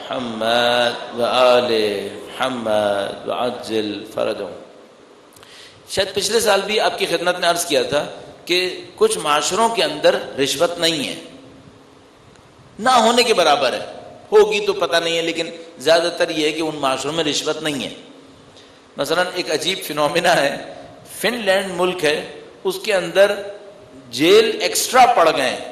محمد وآل محمد وعجل فرجهم۔ شاید پچھلے سال بھی آپ کی خدمت میں عرض کیا تھا کہ کچھ معاشروں کے اندر رشوت نہیں ہے، نہ ہونے کے برابر ہے، ہوگی تو پتہ نہیں ہے، لیکن زیادہ تر یہ ہے کہ ان معاشروں میں رشوت نہیں ہے۔ مثلا ایک عجیب فینومینا ہے، فن لینڈ ملک ہے، اس کے اندر جیل ایکسٹرا پڑ گئے ہیں،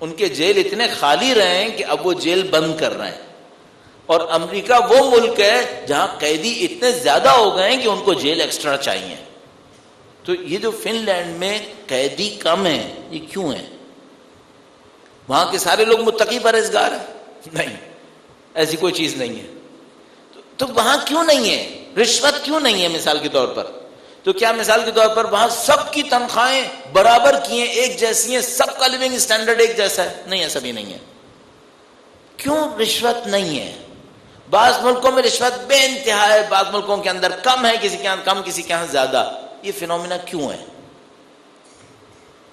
ان کے جیل اتنے خالی رہے ہیں کہ اب وہ جیل بند کر رہے ہیں، اور امریکہ وہ ملک ہے جہاں قیدی اتنے زیادہ ہو گئے ہیں کہ ان کو جیل ایکسٹرا چاہیے۔ تو یہ جو فن لینڈ میں قیدی کم ہیں، یہ کیوں ہیں؟ وہاں کے سارے لوگ متقی پرہیزگار ہیں؟ نہیں، ایسی کوئی چیز نہیں ہے۔ تو وہاں کیوں نہیں ہے رشوت؟ کیوں نہیں ہے مثال کے طور پر؟ تو کیا مثال کے طور پر وہاں سب کی تنخواہیں برابر کی ہیں، ایک جیسی ہیں، سب کا لیونگ اسٹینڈرڈ ایک جیسا ہے؟ نہیں، ایسا بھی نہیں ہے۔ کیوں رشوت نہیں ہے؟ بعض ملکوں میں رشوت بے انتہا ہے، بعض ملکوں کے اندر کم ہے، کسی کے یہاں کم، کسی کے یہاں زیادہ۔ یہ فینومینا کیوں ہے؟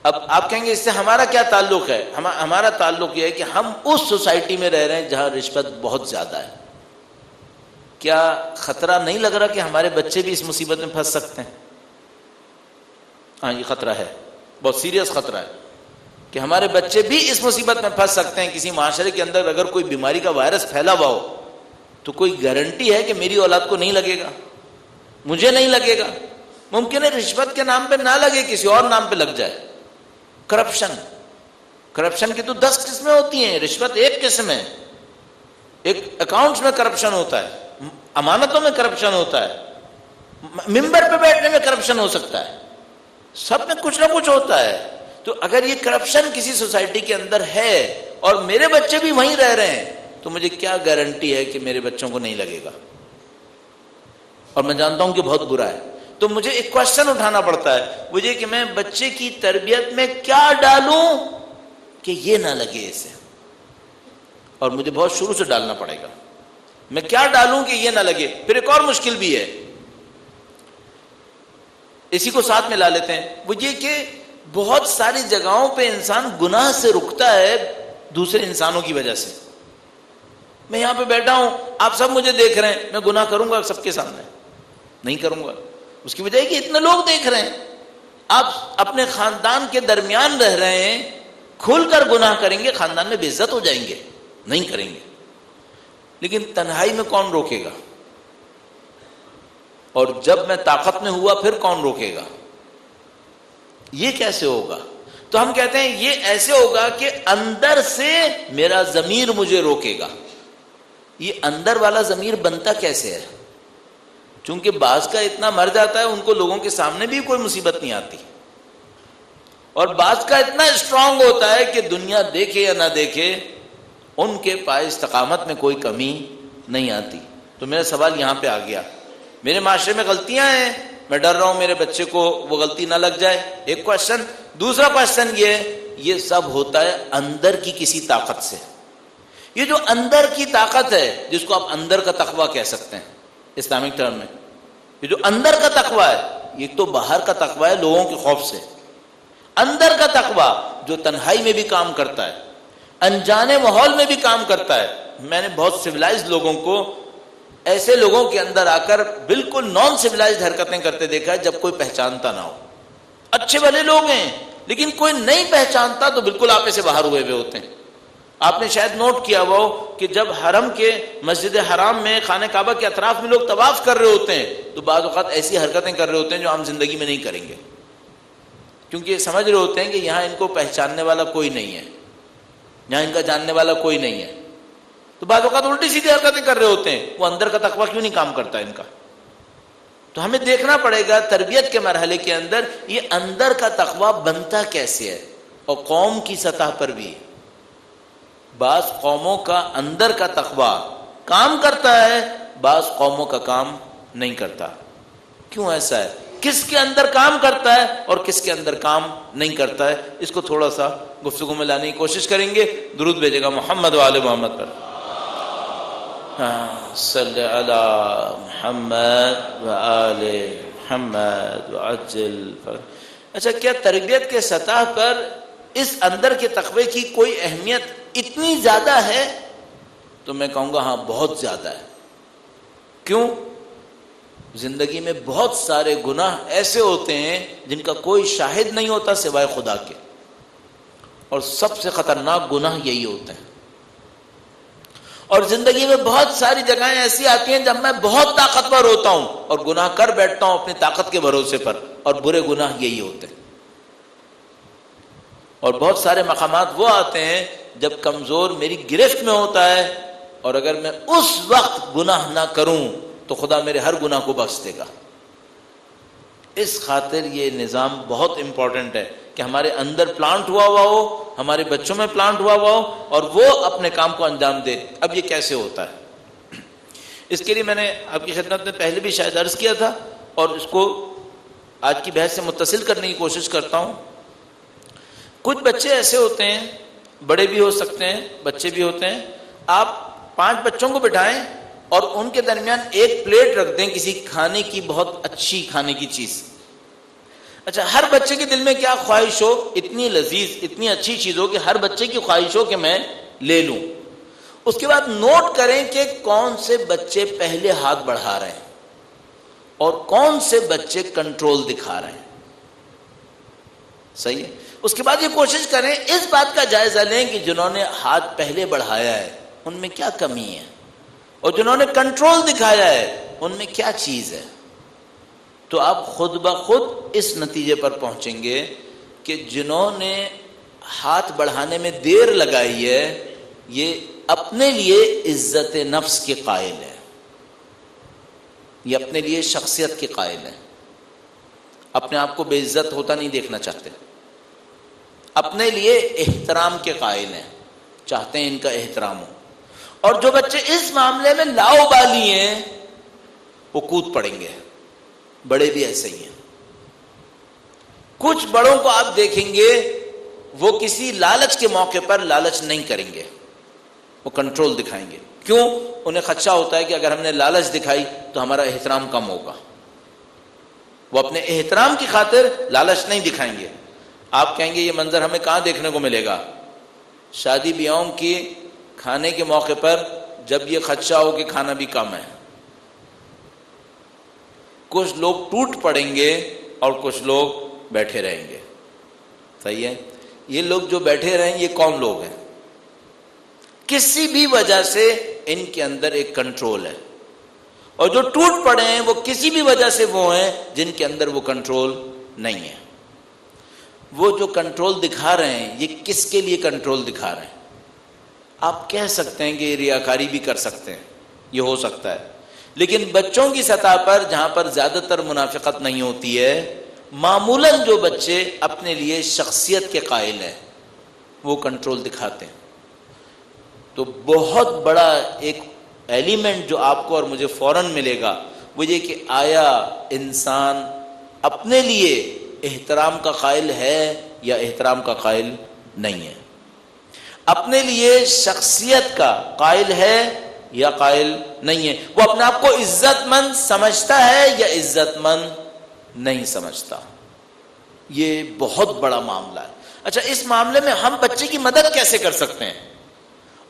اب آپ کہیں گے اس سے ہمارا کیا تعلق ہے؟ ہمارا تعلق یہ ہے کہ ہم اس سوسائٹی میں رہ رہے ہیں جہاں رشوت بہت زیادہ ہے۔ کیا خطرہ نہیں لگ رہا کہ ہمارے بچے بھی اس مصیبت میں پھنس سکتے ہیں؟ ہاں، یہ خطرہ ہے، بہت سیریس خطرہ ہے کہ ہمارے بچے بھی اس مصیبت میں پھنس سکتے ہیں۔ کسی معاشرے کے اندر اگر کوئی بیماری کا وائرس پھیلا ہوا ہو تو کوئی گارنٹی ہے کہ میری اولاد کو نہیں لگے گا، مجھے نہیں لگے گا؟ ممکن ہے رشوت کے نام پہ نہ لگے، کسی اور نام پہ لگ جائے۔ کرپشن کی تو 10 قسمیں ہوتی ہیں، رشوت ایک قسم ہے۔ ایک اکاؤنٹس میں کرپشن ہوتا ہے، امانتوں میں کرپشن ہوتا ہے، ممبر پہ بیٹھنے میں کرپشن ہو سکتا ہے، سب میں کچھ نہ کچھ ہوتا ہے۔ تو اگر یہ کرپشن کسی سوسائٹی کے اندر ہے اور میرے بچے بھی وہیں رہ رہے ہیں تو مجھے کیا گارنٹی ہے کہ میرے بچوں کو نہیں لگے گا؟ اور میں جانتا ہوں کہ بہت برا ہے۔ تو مجھے ایک کوشچن اٹھانا پڑتا ہے، وہ یہ کہ میں بچے کی تربیت میں کیا ڈالوں کہ یہ نہ لگے اسے، اور مجھے بہت شروع سے ڈالنا پڑے گا۔ میں کیا ڈالوں کہ یہ نہ لگے؟ پھر ایک اور مشکل بھی ہے، اسی کو ساتھ میں لا لیتے ہیں، وہ یہ کہ بہت ساری جگہوں پہ انسان گناہ سے رکتا ہے دوسرے انسانوں کی وجہ سے۔ میں یہاں پہ بیٹھا ہوں، آپ سب مجھے دیکھ رہے ہیں، میں گناہ کروں گا سب کے سامنے؟ نہیں کروں گا۔ اس کی وجہ ہے کہ اتنے لوگ دیکھ رہے ہیں۔ آپ اپنے خاندان کے درمیان رہ رہے ہیں، کھل کر گناہ کریں گے خاندان میں بے عزت ہو جائیں گے، نہیں کریں گے۔ لیکن تنہائی میں کون روکے گا؟ اور جب میں طاقت میں ہوا پھر کون روکے گا؟ یہ کیسے ہوگا؟ تو ہم کہتے ہیں یہ ایسے ہوگا کہ اندر سے میرا ضمیر مجھے روکے گا۔ یہ اندر والا ضمیر بنتا کیسے ہے؟ چونکہ بعض کا اتنا مر جاتا ہے ان کو لوگوں کے سامنے بھی کوئی مصیبت نہیں آتی، اور بعض کا اتنا اسٹرانگ ہوتا ہے کہ دنیا دیکھے یا نہ دیکھے ان کے پائے استقامت میں کوئی کمی نہیں آتی۔ تو میرا سوال یہاں پہ آ گیا، میرے معاشرے میں غلطیاں ہیں، میں ڈر رہا ہوں میرے بچے کو وہ غلطی نہ لگ جائے، ایک کوشچن۔ دوسرا کوشچن یہ سب ہوتا ہے اندر کی کسی طاقت سے۔ یہ جو اندر کی طاقت ہے، جس کو آپ اندر کا تقویٰ کہہ سکتے ہیں اسلامک ٹرم میں، یہ جو اندر کا تقویٰ ہے، یہ تو باہر کا تقویٰ ہے لوگوں کے خوف سے۔ اندر کا تقویٰ جو تنہائی میں بھی کام کرتا ہے، انجانے ماحول میں بھی کام کرتا ہے۔ میں نے بہت سویلائزڈ لوگوں کو ایسے لوگوں کے اندر آ کر بالکل نان سویلائزڈ حرکتیں کرتے دیکھا ہے جب کوئی پہچانتا نہ ہو۔ اچھے بھلے لوگ ہیں لیکن کوئی نہیں پہچانتا تو بالکل آپے سے باہر ہوئے ہوتے ہیں۔ آپ نے شاید نوٹ کیا وہ کہ جب حرم کے مسجد حرام میں خانہ کعبہ کے اطراف میں لوگ طواف کر رہے ہوتے ہیں تو بعض اوقات ایسی حرکتیں کر رہے ہوتے ہیں جو عام زندگی میں نہیں کریں گے، کیونکہ سمجھ رہے ہوتے ہیں کہ یہاں ان کو پہچاننے والا کوئی نہیں ہے، یہاں ان کا جاننے والا کوئی نہیں ہے، تو بعض اوقات الٹی سیدھی حرکتیں کر رہے ہوتے ہیں۔ وہ اندر کا تقویٰ کیوں نہیں کام کرتا ان کا؟ تو ہمیں دیکھنا پڑے گا تربیت کے مرحلے کے اندر یہ اندر کا تقویٰ بنتا کیسے ہے، اور قوم کی سطح پر بھی بعض قوموں کا اندر کا تقویٰ کام کرتا ہے، بعض قوموں کا کام نہیں کرتا۔ کیوں ایسا ہے؟ کس کے اندر کام کرتا ہے اور کس کے اندر کام نہیں کرتا ہے؟ اس کو تھوڑا سا گفتگو میں لانے کی کوشش کریں گے۔ درود بھیجے گا محمد و آل محمد پر۔ صلی علی محمد و آل محمد وعجل فرج۔ اچھا، کیا تربیت کے سطح پر اس اندر کے تقوی کی کوئی اہمیت اتنی زیادہ ہے تو میں کہوں گا ہاں بہت زیادہ ہے. کیوں؟ زندگی میں بہت سارے گناہ ایسے ہوتے ہیں جن کا کوئی شاہد نہیں ہوتا سوائے خدا کے، اور سب سے خطرناک گناہ یہی ہوتے ہیں. اور زندگی میں بہت ساری جگہیں ایسی آتی ہیں جب میں بہت طاقتور ہوتا ہوں اور گناہ کر بیٹھتا ہوں اپنی طاقت کے بھروسے پر، اور برے گناہ یہی ہوتے ہیں. اور بہت سارے مقامات وہ آتے ہیں جب کمزور میری گرفت میں ہوتا ہے، اور اگر میں اس وقت گناہ نہ کروں تو خدا میرے ہر گناہ کو بخش دے گا. اس خاطر یہ نظام بہت امپورٹنٹ ہے کہ ہمارے اندر پلانٹ ہوا ہو، ہمارے بچوں میں پلانٹ ہوا ہو، اور وہ اپنے کام کو انجام دے. اب یہ کیسے ہوتا ہے؟ اس کے لیے میں نے آپ کی خدمت میں پہلے بھی شاید عرض کیا تھا، اور اس کو آج کی بحث سے متصل کرنے کی کوشش کرتا ہوں. کچھ بچے ایسے ہوتے ہیں، بڑے بھی ہو سکتے ہیں، بچے بھی ہوتے ہیں، آپ 5 بچوں کو بٹھائیں اور ان کے درمیان ایک پلیٹ رکھ دیں کسی کھانے کی، بہت اچھی کھانے کی چیز. اچھا، ہر بچے کے دل میں کیا خواہش ہو؟ اتنی لذیذ، اتنی اچھی چیز ہو کہ ہر بچے کی خواہش ہو کہ میں لے لوں. اس کے بعد نوٹ کریں کہ کون سے بچے پہلے ہاتھ بڑھا رہے ہیں اور کون سے بچے کنٹرول دکھا رہے ہیں. صحیح ہے؟ اس کے بعد یہ کوشش کریں، اس بات کا جائزہ لیں کہ جنہوں نے ہاتھ پہلے بڑھایا ہے ان میں کیا کمی ہے، اور جنہوں نے کنٹرول دکھایا ہے ان میں کیا چیز ہے. تو آپ خود بخود اس نتیجے پر پہنچیں گے کہ جنہوں نے ہاتھ بڑھانے میں دیر لگائی ہے یہ اپنے لیے عزت نفس کے قائل ہے، یہ اپنے لیے شخصیت کے قائل ہے، اپنے آپ کو بے عزت ہوتا نہیں دیکھنا چاہتے، اپنے لیے احترام کے قائل ہیں، چاہتے ہیں ان کا احترام ہو. اور جو بچے اس معاملے میں لاؤبالی ہیں وہ کود پڑیں گے. بڑے بھی ایسے ہی ہیں. کچھ بڑوں کو آپ دیکھیں گے وہ کسی لالچ کے موقع پر لالچ نہیں کریں گے، وہ کنٹرول دکھائیں گے. کیوں؟ انہیں خدشہ ہوتا ہے کہ اگر ہم نے لالچ دکھائی تو ہمارا احترام کم ہوگا. وہ اپنے احترام کی خاطر لالچ نہیں دکھائیں گے. آپ کہیں گے یہ منظر ہمیں کہاں دیکھنے کو ملے گا؟ شادی بیاہوں کی کھانے کے موقع پر جب یہ خدشہ ہو کہ کھانا بھی کم ہے، کچھ لوگ ٹوٹ پڑیں گے اور کچھ لوگ بیٹھے رہیں گے. صحیح ہے؟ یہ لوگ جو بیٹھے رہیں یہ کون لوگ ہیں؟ کسی بھی وجہ سے ان کے اندر ایک کنٹرول ہے، اور جو ٹوٹ پڑے ہیں وہ کسی بھی وجہ سے وہ ہیں جن کے اندر وہ کنٹرول نہیں ہے. وہ جو کنٹرول دکھا رہے ہیں یہ کس کے لیے کنٹرول دکھا رہے ہیں؟ آپ کہہ سکتے ہیں کہ یہ ریاکاری بھی کر سکتے ہیں، یہ ہو سکتا ہے، لیکن بچوں کی سطح پر جہاں پر زیادہ تر منافقت نہیں ہوتی ہے، معمولاً جو بچے اپنے لیے شخصیت کے قائل ہیں وہ کنٹرول دکھاتے ہیں. تو بہت بڑا ایک ایلیمنٹ جو آپ کو اور مجھے فوراً ملے گا وہ یہ کہ آیا انسان اپنے لیے احترام کا قائل ہے یا احترام کا قائل نہیں ہے، اپنے لیے شخصیت کا قائل ہے یا قائل نہیں ہے، وہ اپنے آپ کو عزت مند سمجھتا ہے یا عزت مند نہیں سمجھتا. یہ بہت بڑا معاملہ ہے. اچھا، اس معاملے میں ہم بچے کی مدد کیسے کر سکتے ہیں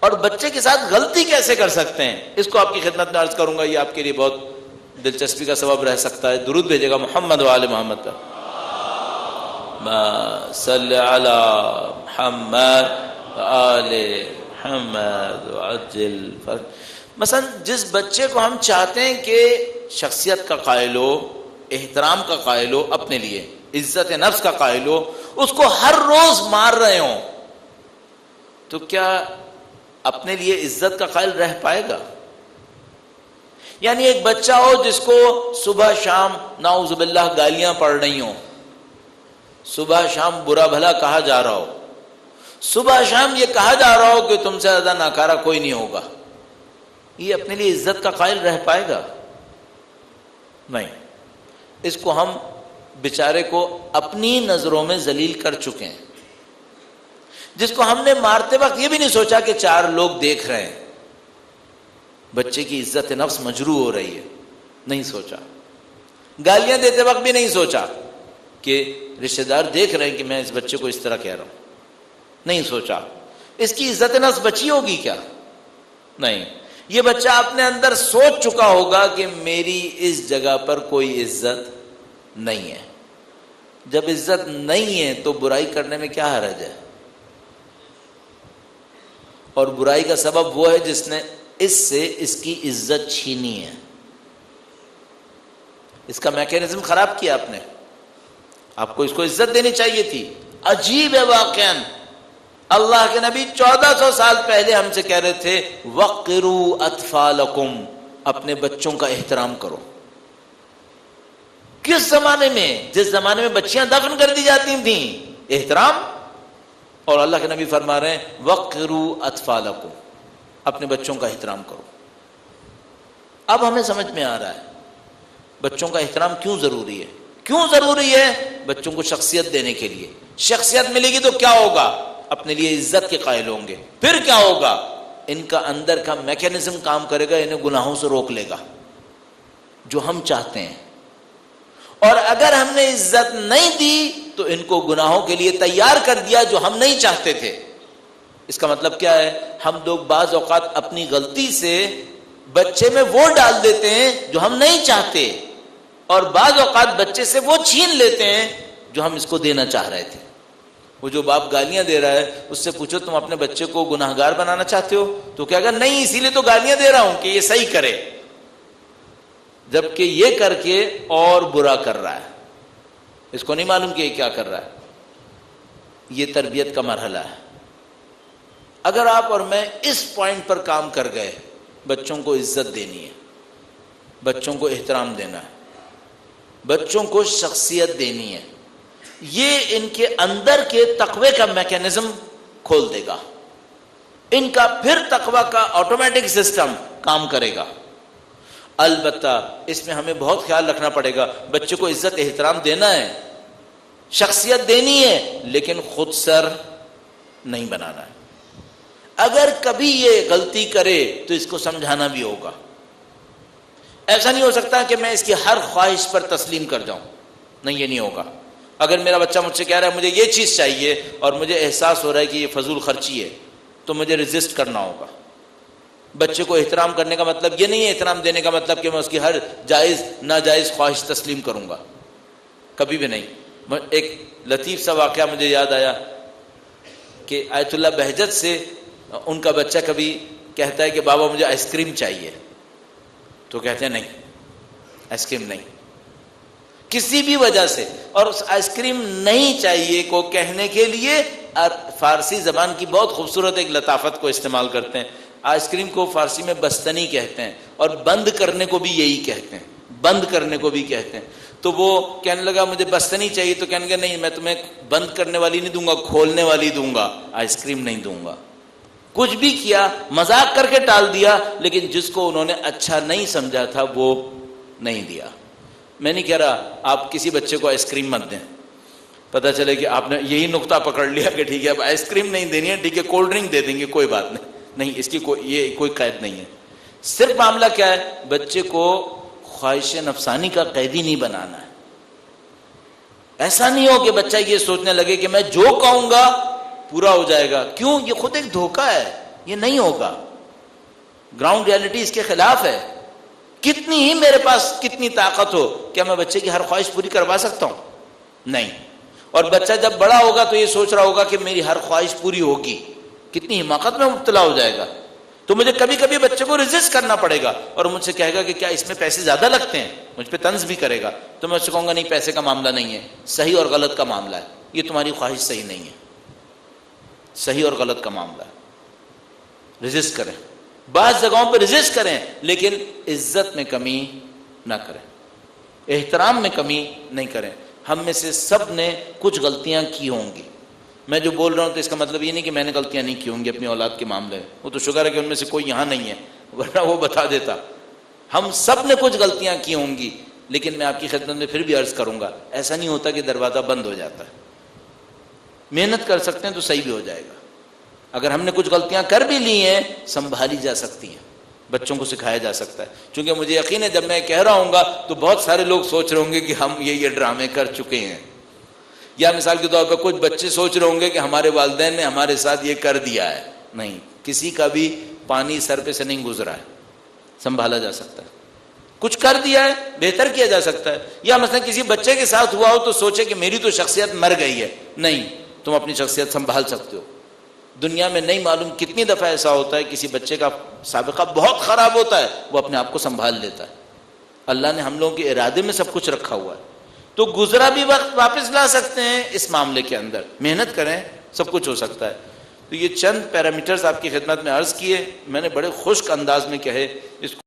اور بچے کے ساتھ غلطی کیسے کر سکتے ہیں؟ اس کو آپ کی خدمت میں عرض کروں گا. یہ آپ کے لیے بہت دلچسپی کا سبب رہ سکتا ہے. درود بھیجے گا محمد و آل محمد پر. صلی علی محمد و آل محمد وعجل مثلا جس بچے کو ہم چاہتے ہیں کہ شخصیت کا قائل ہو، احترام کا قائل ہو، اپنے لیے عزت نفس کا قائل ہو، اس کو ہر روز مار رہے ہوں تو کیا اپنے لیے عزت کا قائل رہ پائے گا؟ یعنی ایک بچہ ہو جس کو صبح شام نعوذ باللہ گالیاں پڑ رہی ہوں، صبح شام برا بھلا کہا جا رہا ہو، صبح شام یہ کہا جا رہا ہو کہ تم سے زیادہ ناکارہ کوئی نہیں ہوگا، یہ اپنے لیے عزت کا قائل رہ پائے گا؟ نہیں. اس کو ہم بیچارے کو اپنی نظروں میں ذلیل کر چکے ہیں. جس کو ہم نے مارتے وقت یہ بھی نہیں سوچا کہ 4 لوگ دیکھ رہے ہیں، بچے کی عزت نفس مجروح ہو رہی ہے، نہیں سوچا. گالیاں دیتے وقت بھی نہیں سوچا کہ رشتہ دار دیکھ رہے ہیں کہ میں اس بچے کو اس طرح کہہ رہا ہوں، نہیں سوچا. اس کی عزت نفس بچی ہوگی کیا؟ نہیں، یہ بچہ اپنے اندر سوچ چکا ہوگا کہ میری اس جگہ پر کوئی عزت نہیں ہے۔ جب عزت نہیں ہے تو برائی کرنے میں کیا حرج ہے؟ اور برائی کا سبب وہ ہے جس نے اس سے اس کی عزت چھینی ہے، اس کا میکینزم خراب کیا آپ نے۔ آپ کو اس کو عزت دینی چاہیے تھی۔ عجیب ہے واقعا، اللہ کے نبی 1400 سال پہلے ہم سے کہہ رہے تھے وقروا اطفالکم، اپنے بچوں کا احترام کرو۔ کس زمانے میں؟ جس زمانے میں بچیاں دفن کر دی جاتی تھیں، احترام۔ اور اللہ کے نبی فرما رہے ہیں وقروا اطفالکم، اپنے بچوں کا احترام کرو۔ اب ہمیں سمجھ میں آ رہا ہے بچوں کا احترام کیوں ضروری ہے۔ کیوں ضروری ہے؟ بچوں کو شخصیت دینے کے لیے۔ شخصیت ملے گی تو کیا ہوگا؟ اپنے لیے عزت کے قائل ہوں گے۔ پھر کیا ہوگا؟ ان کا اندر کا میکینزم کام کرے گا، انہیں گناہوں سے روک لے گا جو ہم چاہتے ہیں۔ اور اگر ہم نے عزت نہیں دی تو ان کو گناہوں کے لیے تیار کر دیا جو ہم نہیں چاہتے تھے۔ اس کا مطلب کیا ہے؟ ہم لوگ بعض اوقات اپنی غلطی سے بچے میں وہ ڈال دیتے ہیں جو ہم نہیں چاہتے، اور بعض اوقات بچے سے وہ چھین لیتے ہیں جو ہم اس کو دینا چاہ رہے تھے۔ وہ جو باپ گالیاں دے رہا ہے اس سے پوچھو تم اپنے بچے کو گناہگار بنانا چاہتے ہو؟ تو کیا کہا؟ نہیں، اسی لیے تو گالیاں دے رہا ہوں کہ یہ صحیح کرے، جبکہ یہ کر کے اور برا کر رہا ہے۔ اس کو نہیں معلوم کہ یہ کیا کر رہا ہے۔ یہ تربیت کا مرحلہ ہے۔ اگر آپ اور میں اس پوائنٹ پر کام کر گئے، بچوں کو عزت دینی ہے، بچوں کو احترام دینا ہے، بچوں کو شخصیت دینی ہے، یہ ان کے اندر کے تقوی کا میکینزم کھول دے گا۔ ان کا پھر تقوی کا آٹومیٹک سسٹم کام کرے گا۔ البتہ اس میں ہمیں بہت خیال رکھنا پڑے گا، بچے کو عزت احترام دینا ہے، شخصیت دینی ہے، لیکن خود سر نہیں بنانا ہے۔ اگر کبھی یہ غلطی کرے تو اس کو سمجھانا بھی ہوگا۔ ایسا نہیں ہو سکتا کہ میں اس کی ہر خواہش پر تسلیم کر جاؤں، نہیں، یہ نہیں ہوگا۔ اگر میرا بچہ مجھ سے کہہ رہا ہے مجھے یہ چیز چاہیے اور مجھے احساس ہو رہا ہے کہ یہ فضول خرچی ہے، تو مجھے ریزسٹ کرنا ہوگا۔ بچے کو احترام کرنے کا مطلب یہ نہیں ہے، احترام دینے کا مطلب کہ میں اس کی ہر جائز ناجائز خواہش تسلیم کروں گا، کبھی بھی نہیں۔ ایک لطیف سا واقعہ مجھے یاد آیا کہ آیت اللہ بہجت سے ان کا بچہ کبھی کہتا ہے کہ بابا مجھے آئس کریم چاہیے، تو کہتے ہیں نہیں، آئس کریم نہیں، کسی بھی وجہ سے۔ اور اس آئس کریم نہیں چاہیے کو کہنے کے لیے فارسی زبان کی بہت خوبصورت ایک لطافت کو استعمال کرتے ہیں۔ آئس کریم کو فارسی میں بستنی کہتے ہیں، اور بند کرنے کو بھی یہی کہتے ہیں، بند کرنے کو بھی کہتے ہیں۔ تو وہ کہنے لگا مجھے بستنی چاہیے، تو کہنے لگا نہیں، میں تمہیں بند کرنے والی نہیں دوں گا، کھولنے والی دوں گا، آئس کریم نہیں دوں گا۔ کچھ بھی کیا، مذاق کر کے ٹال دیا، لیکن جس کو انہوں نے اچھا نہیں سمجھا تھا وہ نہیں دیا۔ میں نہیں کہہ رہا آپ کسی بچے کو آئس کریم مت دیں، پتہ چلے کہ آپ نے یہی نقطہ پکڑ لیا کہ ٹھیک ہے اب آئس کریم نہیں دینی ہے، ٹھیک ہے کولڈ ڈرنک دے دیں گے، کوئی بات نہیں، اس کی یہ کوئی قید نہیں ہے۔ صرف معاملہ کیا ہے؟ بچے کو خواہش نفسانی کا قیدی نہیں بنانا ہے۔ ایسا نہیں ہو کہ بچہ یہ سوچنے لگے کہ میں جو کہوں گا پورا ہو جائے گا۔ کیوں؟ یہ خود ایک دھوکہ ہے، یہ نہیں ہوگا۔ گراؤنڈ ریالٹی اس کے خلاف ہے۔ کتنی ہی میرے پاس کتنی طاقت ہو، کیا میں بچے کی ہر خواہش پوری کروا سکتا ہوں؟ نہیں۔ اور بچہ جب بڑا ہوگا تو یہ سوچ رہا ہوگا کہ میری ہر خواہش پوری ہوگی، کتنی حماقت میں مبتلا ہو جائے گا۔ تو مجھے کبھی کبھی بچے کو ریزسٹ کرنا پڑے گا، اور مجھ سے کہے گا کہ کیا اس میں پیسے زیادہ لگتے ہیں، مجھ پہ طنز بھی کرے گا، تو میں اس سے کہوں گا نہیں، پیسے کا معاملہ نہیں ہے، صحیح اور غلط کا معاملہ ہے، یہ تمہاری خواہش صحیح نہیں ہے، صحیح اور غلط کا معاملہ ہے۔ ریزسٹ کریں، بعض جگہوں پہ ریزسٹ کریں، لیکن عزت میں کمی نہ کریں، احترام میں کمی نہیں کریں۔ ہم میں سے سب نے کچھ غلطیاں کی ہوں گی۔ میں جو بول رہا ہوں تو اس کا مطلب یہ نہیں کہ میں نے غلطیاں نہیں کی ہوں گی اپنی اولاد کے معاملے میں، وہ تو شکر ہے کہ ان میں سے کوئی یہاں نہیں ہے، ورنہ وہ بتا دیتا۔ ہم سب نے کچھ غلطیاں کی ہوں گی، لیکن میں آپ کی خدمت میں پھر بھی عرض کروں گا، ایسا نہیں ہوتا کہ دروازہ بند ہو جاتا ہے۔ محنت کر سکتے ہیں تو صحیح بھی ہو جائے گا۔ اگر ہم نے کچھ غلطیاں کر بھی لی ہیں، سنبھالی جا سکتی ہیں، بچوں کو سکھایا جا سکتا ہے۔ چونکہ مجھے یقین ہے جب میں کہہ رہا ہوں گا تو بہت سارے لوگ سوچ رہے ہوں گے کہ ہم یہ ڈرامے کر چکے ہیں، یا مثال کے طور پر کچھ بچے سوچ رہے ہوں گے کہ ہمارے والدین نے ہمارے ساتھ یہ کر دیا ہے۔ نہیں، کسی کا بھی پانی سر پہ سے نہیں گزرا ہے، سنبھالا جا سکتا ہے، کچھ کر دیا ہے بہتر کیا جا سکتا ہے. یا مثلا کسی بچے کے ساتھ ہوا ہو تو سوچے کہ میری تو شخصیت مر گئی ہے، نہیں، تم اپنی شخصیت سنبھال سکتے ہو. دنیا میں نہیں معلوم کتنی دفعہ ایسا ہوتا ہے کسی بچے کا سابقہ بہت خراب ہوتا ہے، وہ اپنے آپ کو سنبھال لیتا ہے. اللہ نے ہم لوگوں کے ارادے میں سب کچھ رکھا ہوا ہے. تو گزرا بھی وقت واپس لا سکتے ہیں اس معاملے کے اندر، محنت کریں سب کچھ ہو سکتا ہے. تو یہ چند پیرامیٹرز آپ کی خدمت میں عرض کیے، میں نے بڑے خشک انداز میں کہے، اس کو